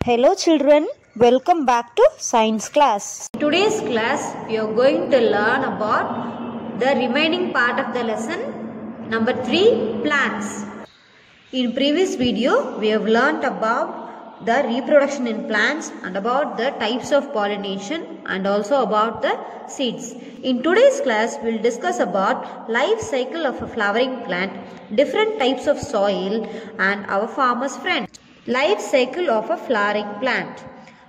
Hello children, welcome back to science class. In today's class, we are going to learn about the remaining part of the lesson, number 3, plants. In previous video, we have learnt about the reproduction in plants and about the types of pollination and also about the seeds. In today's class, we will discuss about life cycle of a flowering plant, different types of soil and our farmer's friend. Life cycle of a flowering plant.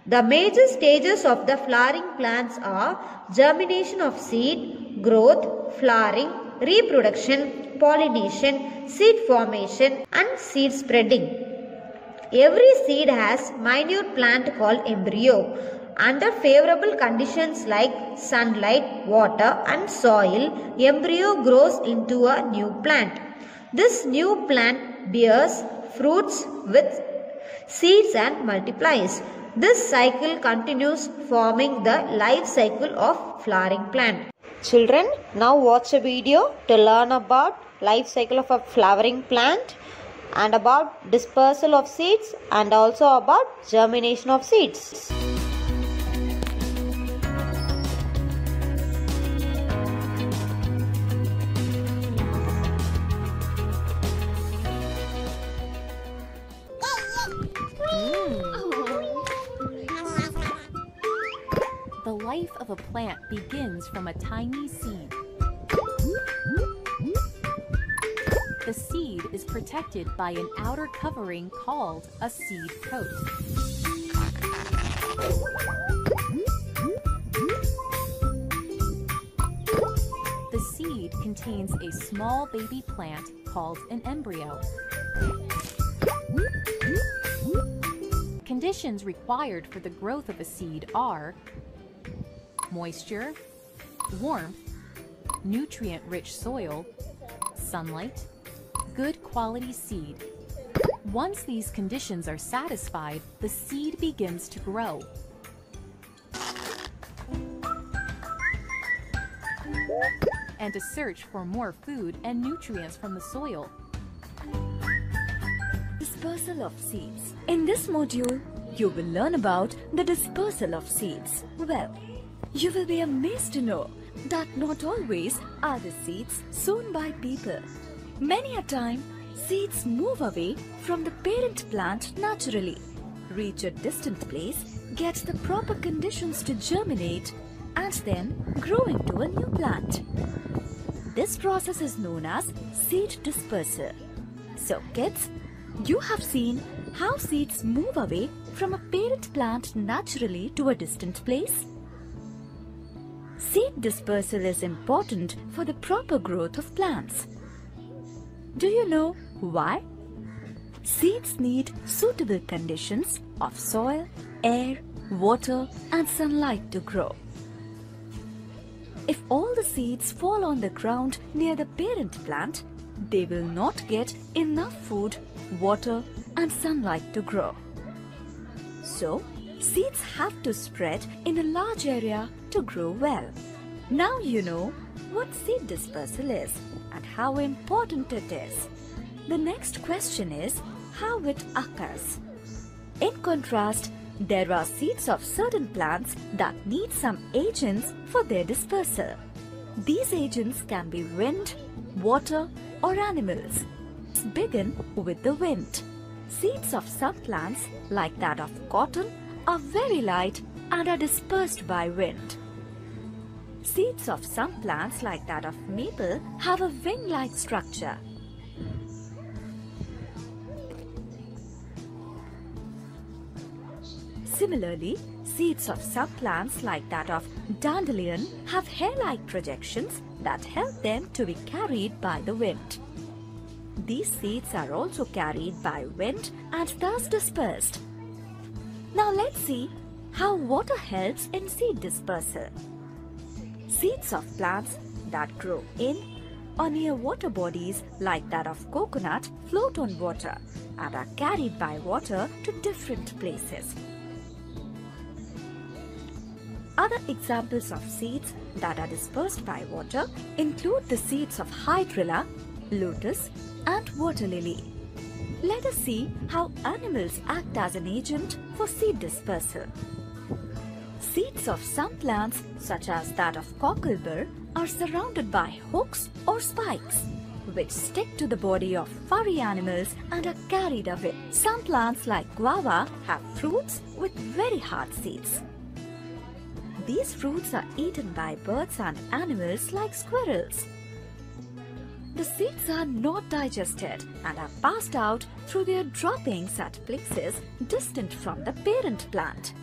The major stages of the flowering plants are germination of seed, growth, flowering, reproduction, pollination, seed formation and seed spreading. Every seed has minute plant called embryo. Under favorable conditions like sunlight, water and soil, embryo grows into a new plant. This new plant bears fruits with seeds and multiplies. This cycle continues, forming the life cycle of flowering plant. Children, now watch a video to learn about life cycle of a flowering plant and about dispersal of seeds and also about germination of seeds. The life of a plant begins from a tiny seed. The seed is protected by an outer covering called a seed coat. The seed contains a small baby plant called an embryo. Conditions required for the growth of a seed are moisture, warmth, nutrient-rich soil, sunlight, good quality seed. Once these conditions are satisfied, the seed begins to grow. And to search for more food and nutrients from the soil. Dispersal of seeds. In this module, you will learn about the dispersal of seeds. Well, you will be amazed to know that not always are the seeds sown by people. Many a time, seeds move away from the parent plant naturally, reach a distant place, get the proper conditions to germinate, and then grow into a new plant. This process is known as seed dispersal. So kids, you have seen how seeds move away from a parent plant naturally to a distant place. Seed dispersal is important for the proper growth of plants. Do you know why? Seeds need suitable conditions of soil, air, water and sunlight to grow. If all the seeds fall on the ground near the parent plant, they will not get enough food, water and sunlight to grow. So, seeds have to spread in a large area to grow well. Now you know what seed dispersal is and how important it is. The next question is how it occurs. In contrast, there are seeds of certain plants that need some agents for their dispersal. These agents can be wind, water or animals. Let's begin with the wind. Seeds of some plants, like that of cotton, are very light and are dispersed by wind. Seeds of some plants, like that of maple, have a wing-like structure. Similarly, seeds of some plants, like that of dandelion, have hair-like projections that help them to be carried by the wind. These seeds are also carried by wind and thus dispersed. Now let's see how water helps in seed dispersal. Seeds of plants that grow in or near water bodies like that of coconut float on water and are carried by water to different places. Other examples of seeds that are dispersed by water include the seeds of hydrilla, lotus and water lily. let us see how animals act as an agent for seed dispersal. Seeds of some plants, such as that of cocklebur, are surrounded by hooks or spikes, which stick to the body of furry animals and are carried away. Some plants like guava have fruits with very hard seeds. These fruits are eaten by birds and animals like squirrels. The seeds are not digested and are passed out through their droppings at places distant from the parent plant.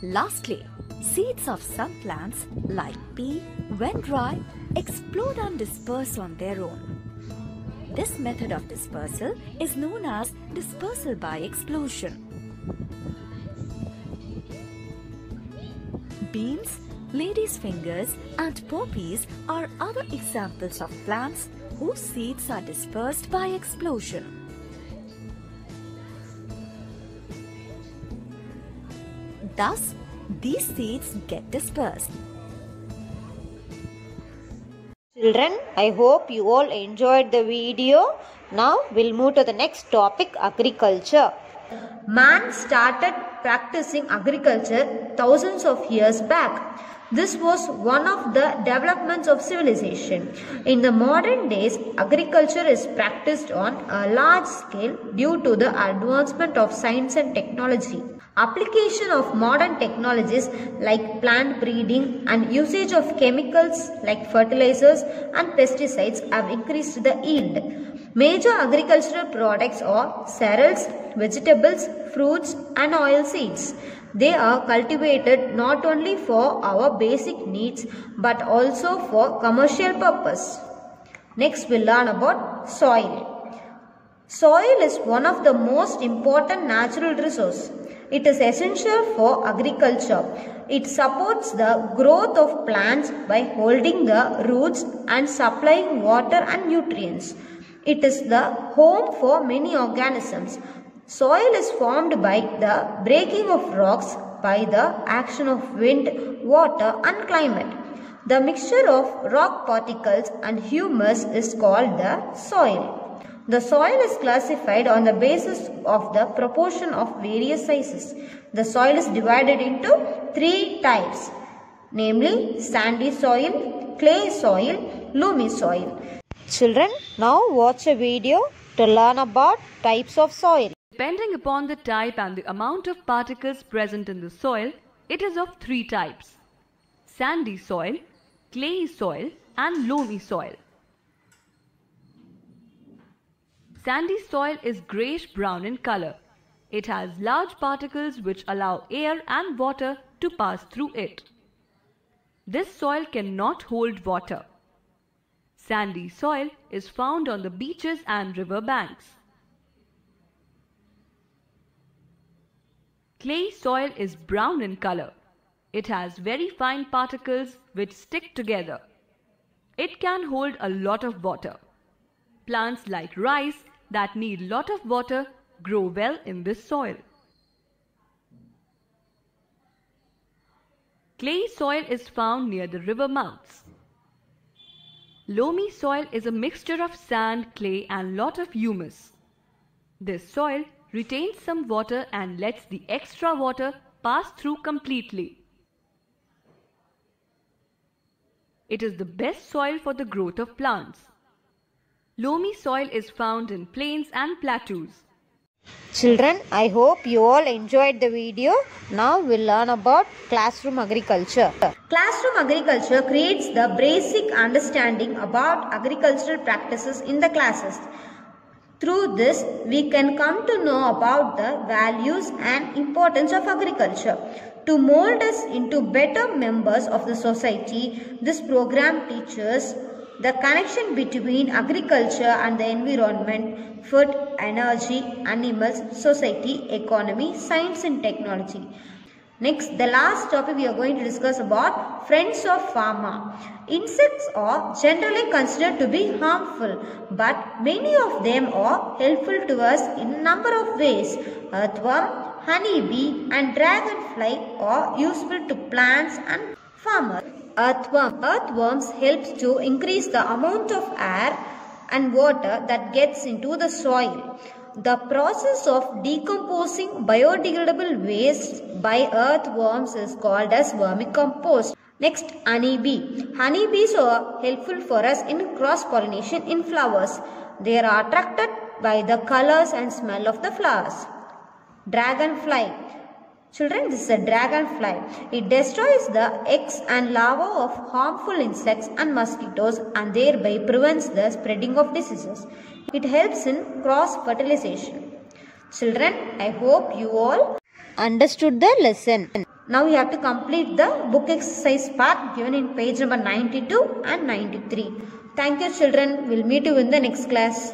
Lastly, seeds of some plants like pea, when dry, explode and disperse on their own. This method of dispersal is known as dispersal by explosion. Beans, lady's fingers and poppies are other examples of plants whose seeds are dispersed by explosion. Thus, these seeds get dispersed. Children, I hope you all enjoyed the video. Now we'll move to the next topic, agriculture. Man started practicing agriculture thousands of years back. This was one of the developments of civilization. In the modern days, agriculture is practiced on a large scale due to the advancement of science and technology. Application of modern technologies like plant breeding and usage of chemicals like fertilizers and pesticides have increased the yield. Major agricultural products are cereals, vegetables, fruits and oilseeds. They are cultivated not only for our basic needs but also for commercial purpose. Next we'll learn about soil. Soil is one of the most important natural resources. It is essential for agriculture. It supports the growth of plants by holding the roots and supplying water and nutrients. It is the home for many organisms. Soil is formed by the breaking of rocks by the action of wind, water and climate. The mixture of rock particles and humus is called the soil. The soil is classified on the basis of the proportion of various sizes. The soil is divided into 3 types, namely sandy soil, clay soil, loamy soil. Children, now watch a video to learn about types of soil. Depending upon the type and the amount of particles present in the soil, it is of 3 types: sandy soil, clayey soil and loamy soil. Sandy soil is greyish-brown in color. It has large particles which allow air and water to pass through it. This soil cannot hold water. Sandy soil is found on the beaches and river banks. Clay soil is brown in color. It has very fine particles which stick together. It can hold a lot of water. Plants like rice that need lot of water grow well in this soil. Clay soil is found near the river mouths. Loamy soil is a mixture of sand, clay and lot of humus. This soil retains some water and lets the extra water pass through completely. It is the best soil for the growth of plants. Loamy soil is found in plains and plateaus. Children, I hope you all enjoyed the video. Now we'll learn about classroom agriculture. Classroom agriculture creates the basic understanding about agricultural practices in the classes. Through this, we can come to know about the values and importance of agriculture. To mold us into better members of the society, this program teaches the connection between agriculture and the environment, food, energy, animals, society, economy, science and technology. Next, the last topic we are going to discuss about friends of farmer. Insects are generally considered to be harmful, but many of them are helpful to us in a number of ways. Earthworm, honeybee and dragonfly are useful to plants and farmers. Earthworms helps to increase the amount of air and water that gets into the soil. The process of decomposing biodegradable waste by earthworms is called as vermicompost. Next, honeybee. Honeybees are helpful for us in cross-pollination in flowers. They are attracted by the colors and smell of the flowers. Dragonfly. Children, this is a dragonfly. It destroys the eggs and larvae of harmful insects and mosquitoes and thereby prevents the spreading of diseases. It helps in cross-fertilization. Children, I hope you all understood the lesson. Now you have to complete the book exercise part given in page number 92 and 93. Thank you children. We'll meet you in the next class.